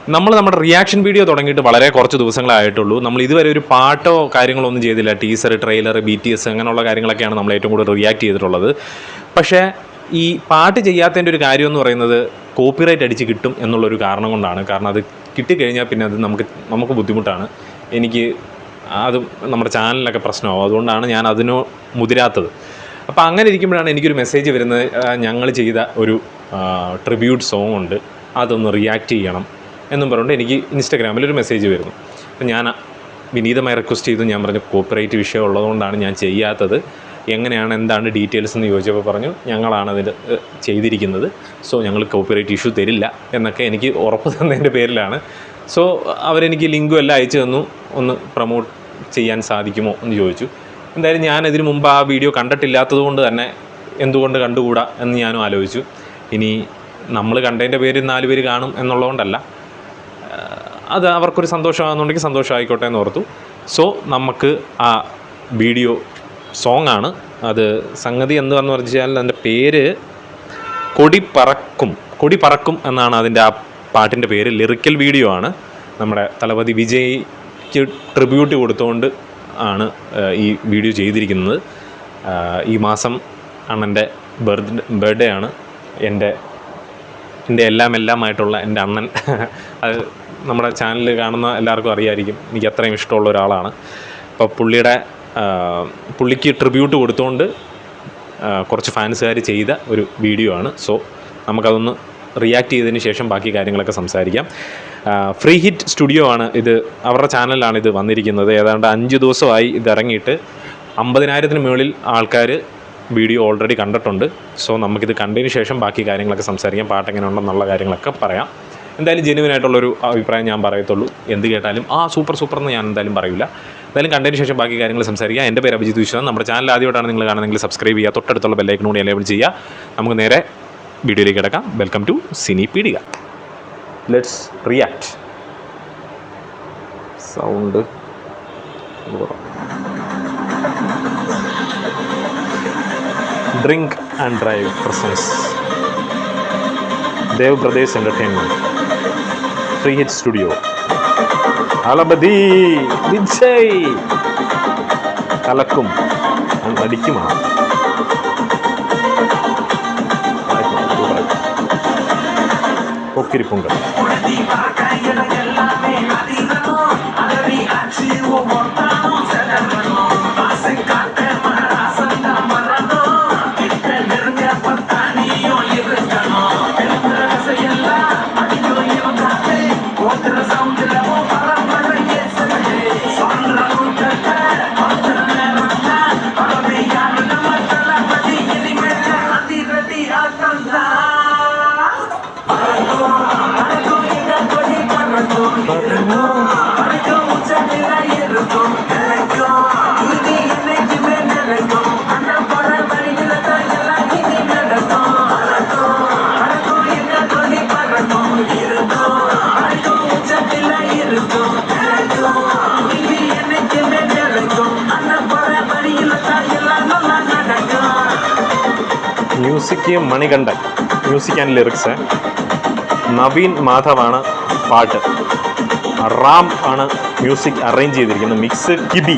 നമ്മുടെ reaction video തുടങ്ങിയിട്ട് വളരെ കുറച്ച് ദിവസങ്ങളായിട്ടുള്ളൂ. നമ്മൾ ഇതുവരെ ഒരു പാട്ടോ കാര്യങ്ങളോ ഒന്നും ചെയ്തില്ല. ടീസർ, ട്രെയിലർ, BTS അങ്ങനെയുള്ള കാര്യങ്ങളൊക്കെയാണ് നമ്മൾ ഏറ്റവും കൂടുതൽ റിയാക്ട് ചെയ്തിട്ടുള്ളത്. പക്ഷേ ഈ പാട്ട് ചെയ്യാത്തതിൻ്റെ ഒരു കാര്യം എന്ന് പറയുന്നത് കോപ്പിറൈറ്റ് അടിച്ച് കിട്ടും എന്നുള്ളൊരു കാരണം കൊണ്ടാണ്. കാരണം അത് കിട്ടിക്കഴിഞ്ഞാൽ പിന്നെ അത് നമുക്ക് ബുദ്ധിമുട്ടാണ്. എനിക്ക് അത് നമ്മുടെ ചാനലിലൊക്കെ പ്രശ്നമാവും. അതുകൊണ്ടാണ് ഞാൻ അതിനോ മുതിരാത്തത്. അപ്പോൾ അങ്ങനെ ഇരിക്കുമ്പോഴാണ് എനിക്കൊരു മെസ്സേജ് വരുന്നത്, ഞങ്ങൾ ചെയ്ത ഒരു ട്രിബ്യൂട്ട് സോങ് ഉണ്ട്, അതൊന്ന് റിയാക്ട് ചെയ്യണം എന്നും പറഞ്ഞുകൊണ്ട് എനിക്ക് ഇൻസ്റ്റാഗ്രാമിലൊരു മെസ്സേജ് വരുന്നു. അപ്പോൾ ഞാൻ വിനീതമായി റിക്വസ്റ്റ് ചെയ്തു. ഞാൻ പറഞ്ഞു കോപ്പിറൈറ്റ് വിഷയം ഉള്ളതുകൊണ്ടാണ് ഞാൻ ചെയ്യാത്തത്, എങ്ങനെയാണ് എന്താണ് ഡീറ്റെയിൽസ് എന്ന് ചോദിച്ചപ്പോൾ പറഞ്ഞു ഞങ്ങളാണ് അതിൽ ചെയ്തിരിക്കുന്നത്, സോ ഞങ്ങൾ കോപ്പിറൈറ്റ് ഇഷ്യൂ തരില്ല എന്നൊക്കെ എനിക്ക് ഉറപ്പ് തന്നതിൻ്റെ പേരിലാണ്. സോ അവരെനിക്ക് ലിങ്കും എല്ലാം അയച്ചു തന്നു. ഒന്ന് പ്രൊമോട്ട് ചെയ്യാൻ സാധിക്കുമോ എന്ന് ചോദിച്ചു. എന്തായാലും ഞാൻ ഇതിനു മുമ്പ് ആ വീഡിയോ കണ്ടിട്ടില്ലാത്തത് കൊണ്ട് തന്നെ എന്തുകൊണ്ട് കണ്ടുകൂടാ എന്ന് ഞാനും ആലോചിച്ചു. ഇനി നമ്മൾ കണ്ടതിൻ്റെ പേരിൽ 4 പേര് കാണും എന്നുള്ളതുകൊണ്ടല്ല, അത് അവർക്കൊരു സന്തോഷമാകുന്നുണ്ടെങ്കിൽ സന്തോഷമായിക്കോട്ടെ എന്ന് ഓർത്തു. സോ നമുക്ക് ആ വീഡിയോ സോങ്ങാണ് അത്. സംഗതി എന്താണെന്ന് പറഞ്ഞാൽ അതിൻ്റെ പേര് കൊടി പറക്കും എന്നാണ് അതിൻ്റെ ആ പാട്ടിൻ്റെ പേര്. ലിറിക്കൽ വീഡിയോ ആണ്. നമ്മുടെ തലപതി വിജയ്ക്ക് ട്രിബ്യൂട്ട് കൊടുത്തുകൊണ്ട് ആണ് ഈ വീഡിയോ ചെയ്തിരിക്കുന്നത്. ഈ മാസം അണ്ണൻ്റെ ബർത്ത്ഡേ ആണ്. എൻ്റെ എല്ലാമായിട്ടുള്ള എൻ്റെ അണ്ണൻ, അത് നമ്മുടെ ചാനലിൽ കാണുന്ന എല്ലാവർക്കും അറിയായിരിക്കും, എനിക്ക് അത്രയും ഇഷ്ടമുള്ള ഒരാളാണ്. അപ്പോൾ പുള്ളിക്ക് ട്രിബ്യൂട്ട് കൊടുത്തുകൊണ്ട് കുറച്ച് ഫാൻസുകാർ ചെയ്ത ഒരു വീഡിയോ ആണ്. സോ നമുക്കതൊന്ന് റിയാക്ട് ചെയ്തതിന് ശേഷം ബാക്കി കാര്യങ്ങളൊക്കെ സംസാരിക്കാം. ഫ്രീ ഹിറ്റ് സ്റ്റുഡിയോ ആണ് ഇത്, അവരുടെ ചാനലിലാണ് ഇത് വന്നിരിക്കുന്നത്. ഏതാണ്ട് 5 ദിവസമായി ഇതിറങ്ങിയിട്ട് 50,000-ന് മുകളിൽ ആൾക്കാർ വീഡിയോ ഓൾറെഡി കണ്ടിട്ടുണ്ട്. സോ നമുക്കിത് കണ്ടതിന് ശേഷം ബാക്കി കാര്യങ്ങളൊക്കെ സംസാരിക്കാം. പാട്ട് എങ്ങനെ ഉണ്ടെന്നുള്ള കാര്യങ്ങളൊക്കെ പറയാം. എന്തായാലും ജെന്യുവിനായിട്ടുള്ളൊരു അഭിപ്രായം ഞാൻ പറയത്തുള്ളൂ. എന്ത് കേട്ടാലും സൂപ്പർ എന്ന് ഞാൻ എന്തായാലും പറയില്ല. എന്തായാലും കണ്ടതിന് ശേഷം ബാക്കി കാര്യങ്ങൾ സംസാരിക്കുക. എൻ്റെ പേര് അഭിജിത്ത് വിശ്വനാഥ്. നമ്മുടെ ചാനൽ ആദ്യമായിട്ടാണ് നിങ്ങൾ കാണുന്നതെങ്കിൽ സബ്സ്ക്രൈബ് ചെയ്യുക, തൊട്ടടുത്തുള്ള ബെല്ലൈക്കൺ കൂടി എനേബിൾ ചെയ്യുക. നമുക്ക് നേരെ വീഡിയോയിലേക്ക് കിടക്കാം. വെൽക്കം ടു സിനി പീഡിക. Let's react. Sound drink and drive presents Dev brothers entertainment, free hit studio, അളബദി വിജയ് കലക്കും അടിക്കുമാണ്. പൊക്കിരിപ്പുണ്ട്. Music Manikandan, music and lyrics. Naveen മാധവാണ് പാട്ട്. റാം ആണ് മ്യൂസിക് അറേഞ്ച് ചെയ്തിരിക്കുന്നത്. മിക്സ് കിബി.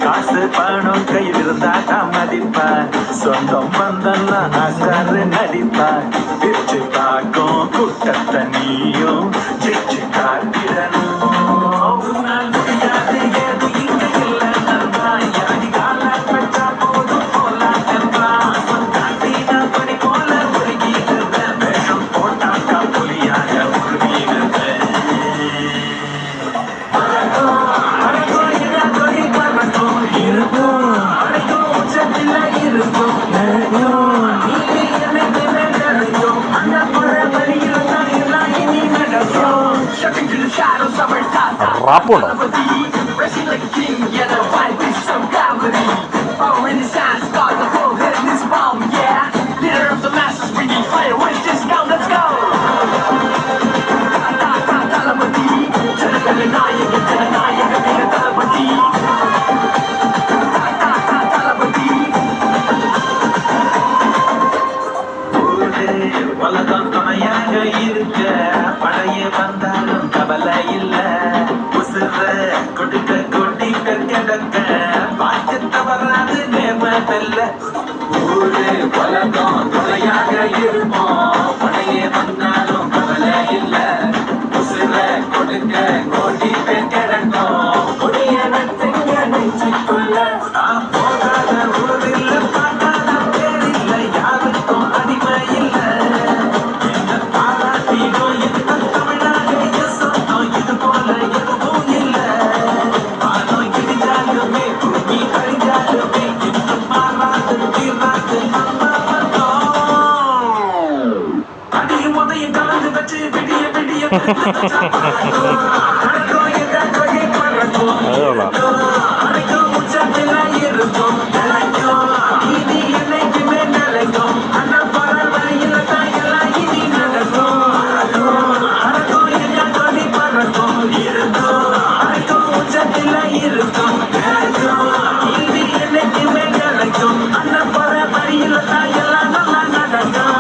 காசு பணம் கையில் இருந்தாட்டா மதிப்பா, சொந்தம் பந்தம் ஆசாரு நடிப்பா, பிரிச்சு பார்க்கும் கூட்டத்தை நீயும் ஜெயிச்சு காட்டிடணும். முடியாது ஏது இங்க இல்லை நண்பா, யாடி கால பெற்றா போதும் போலாட்டா, காட்டின பணி போல உருகிடுத, வேஷம் போட்டாக்கா புலியாக உருகிடுத. റാപ്പുണ്ടോ? கொடுக்க கோடி பேர் கிடக்கும் கொடியனத்துங்க நெஞ்சுக்குள்ள நான் போகாத ஊரில் பார்க்காத பேரில்ல யாருக்கும் அடிமை இல்ல என்ன பாராட்டிடும் இந்த தமிழ்நாடு சொந்தம் இது போல எதுவும் இல்ல வானம் இடிஞ்சாலுமே பூமி அழிஞ்சாலுமே இன்னும் மாறாது தீர்வாது நம்ம அடியும் உதையும் கலந்து வச்சு விடிய விடிய அடைக்கும் உச்சத்தில் இருக்கும் நிலைக்கும் இனி என்னைக்குமே நிலைக்கும் அந்த பறவையில் தான் எல்லாம் இனி நடக்கும் அடக்கும் எல்லாம் கொடி பறக்கும் இருக்கும் அடைக்கும் உச்சத்தில் இருக்கும் நிலைக்கும் இனி என்னைக்குமே நிலைக்கும் அந்த பறவையில் தான் எல்லாம் நல்லா நடக்கும்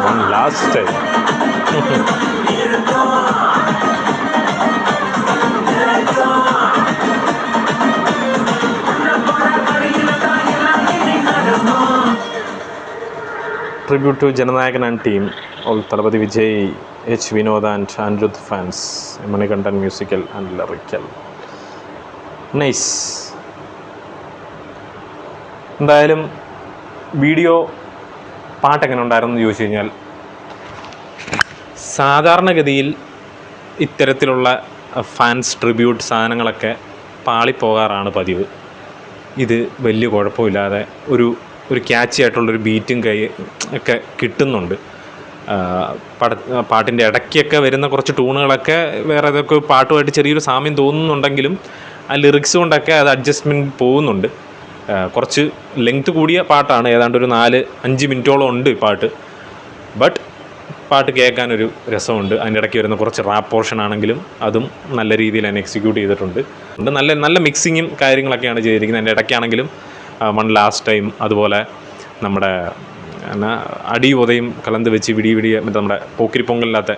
One last time. Tribute to Jananayakan and team, all Thalapathy Vijay, H. Vinod and Anirudh fans, Manikandan musical and lyrical. Nice. എന്തായാലും വീഡിയോ പാട്ട് എങ്ങനെ ഉണ്ടായിരുന്നു എന്ന് ചോദിച്ചു കഴിഞ്ഞാൽ സാധാരണഗതിയിൽ ഇത്തരത്തിലുള്ള ഫാൻസ് ട്രിബ്യൂട്ട് സാധനങ്ങളൊക്കെ പാളിപ്പോകാറാണ് പതിവ്. ഇത് വലിയ കുഴപ്പമില്ലാതെ ഒരു ക്യാച്ചി ആയിട്ടുള്ളൊരു ബീറ്റും ഒക്കെ കിട്ടുന്നുണ്ട്. പാട്ടിൻ്റെ ഇടയ്ക്കൊക്കെ വരുന്ന കുറച്ച് ട്യൂണുകളൊക്കെ വേറെ ഏതൊക്കെ പാട്ടുമായിട്ട് ചെറിയൊരു സാമ്യം തോന്നുന്നുണ്ടെങ്കിലും ആ ലിറിക്സ് കൊണ്ടൊക്കെ അത് അഡ്ജസ്റ്റ്മെൻറ്റ് പോകുന്നുണ്ട്. കുറച്ച് ലെങ്ത് കൂടിയ പാട്ടാണ്, ഏതാണ്ട് ഒരു 4-5 മിനിറ്റോളം ഉണ്ട് ഈ പാട്ട്. ബട്ട് പാട്ട് കേൾക്കാനൊരു രസമുണ്ട്. അതിൻ്റെ ഇടയ്ക്ക് വരുന്ന കുറച്ച് റാപ്പ് പോർഷൻ ആണെങ്കിലും അതും നല്ല രീതിയിൽ തന്നെ എക്സിക്യൂട്ട് ചെയ്തിട്ടുണ്ട്. നല്ല നല്ല മിക്സിങ്ങും കാര്യങ്ങളൊക്കെയാണ് ചെയ്തിരിക്കുന്നത്. അതിൻ്റെ ഇടയ്ക്കാണെങ്കിലും വൺ ലാസ്റ്റ് ടൈം, അതുപോലെ നമ്മുടെ അടി ഉദയും കലന്ത് വെച്ച് വിടിയ മറ്റേ നമ്മുടെ പോക്കിരി പൊങ്കലില്ലാത്ത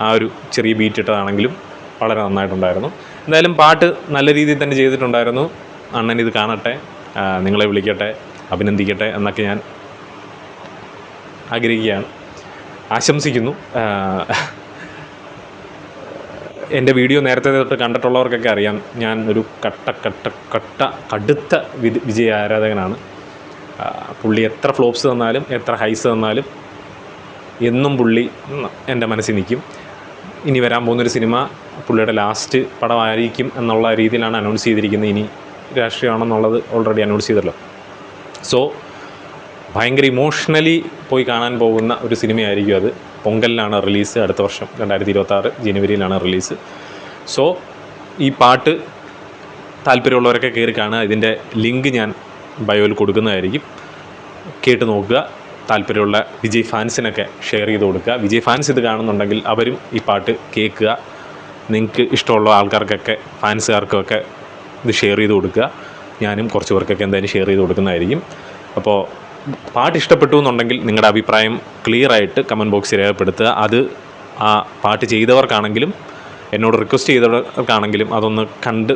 ആ ഒരു ചെറിയ ബീറ്റ് ഇട്ടതാണെങ്കിലും വളരെ നന്നായിട്ടുണ്ടായിരുന്നു. എന്തായാലും പാട്ട് നല്ല രീതിയിൽ തന്നെ ചെയ്തിട്ടുണ്ടായിരുന്നു. അണ്ണൻ ഇത് കാണട്ടെ, നിങ്ങളെ വിളിക്കട്ടെ, അഭിനന്ദിക്കട്ടെ എന്നൊക്കെ ഞാൻ ആഗ്രഹിക്കുകയാണ്, ആശംസിക്കുന്നു. എൻ്റെ വീഡിയോ നേരത്തെ തൊട്ട് കണ്ടിട്ടുള്ളവർക്കൊക്കെ അറിയാം, ഞാൻ ഒരു കടുത്ത വിജയ ആരാധകനാണ്. പുള്ളി എത്ര ഫ്ലോപ്സ് തന്നാലും എത്ര ഹൈസ് തന്നാലും എന്നും പുള്ളി എൻ്റെ മനസ്സിൽ നിൽക്കും. ഇനി വരാൻ പോകുന്നൊരു സിനിമ പുള്ളിയുടെ ലാസ്റ്റ് പടമായിരിക്കും എന്നുള്ള രീതിയിലാണ് അനൗൺസ് ചെയ്തിരിക്കുന്നത്. ഇനി രാഷ്ട്രീയമാണെന്നുള്ളത് ഓൾറെഡി അനൗൺസ് ചെയ്തല്ലോ. സോ ഭയങ്കര ഇമോഷണലി പോയി കാണാൻ പോകുന്ന ഒരു സിനിമയായിരിക്കും അത്. പൊങ്കലിനാണ് റിലീസ്, അടുത്ത വർഷം 2026 ജനുവരിയിലാണ് റിലീസ്. സോ ഈ പാട്ട് താല്പര്യമുള്ളവരൊക്കെ കയറി കാണുക. ഇതിൻ്റെ ലിങ്ക് ഞാൻ ബയോയിൽ കൊടുക്കുന്നതായിരിക്കും. കേട്ട് നോക്കുക. താല്പര്യമുള്ള വിജയ് ഫാൻസിനൊക്കെ ഷെയർ ചെയ്ത് കൊടുക്കുക. വിജയ് ഫാൻസ് ഇത് കാണുന്നുണ്ടെങ്കിൽ അവരും ഈ പാട്ട് കേൾക്കുക. നിങ്ങൾക്ക് ഇഷ്ടമുള്ള ആൾക്കാർക്കൊക്കെ, ഫാൻസുകാർക്കൊക്കെ ഇത് ഷെയർ ചെയ്ത് കൊടുക്കുക. ഞാനും കുറച്ച് പേർക്കൊക്കെ എന്തായാലും ഷെയർ ചെയ്ത് കൊടുക്കുന്നതായിരിക്കും. അപ്പോൾ പാട്ട് ഇഷ്ടപ്പെട്ടു എന്നുണ്ടെങ്കിൽ നിങ്ങളുടെ അഭിപ്രായം ക്ലിയറായിട്ട് കമൻറ്റ് ബോക്സിൽ രേഖപ്പെടുത്തുക. അത് ആ പാട്ട് ചെയ്തവർക്കാണെങ്കിലും എന്നോട് റിക്വസ്റ്റ് ചെയ്തവർക്കാണെങ്കിലും അതൊന്ന് കണ്ട്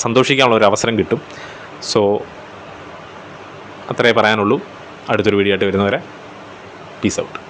സന്തോഷിക്കാനുള്ള ഒരു അവസരം കിട്ടും. സോ അത്രേ പറയാനുള്ളൂ. അടുത്തൊരു വീഡിയോ ആയിട്ട് വരുന്നവരെ പീസ് ഔട്ട്.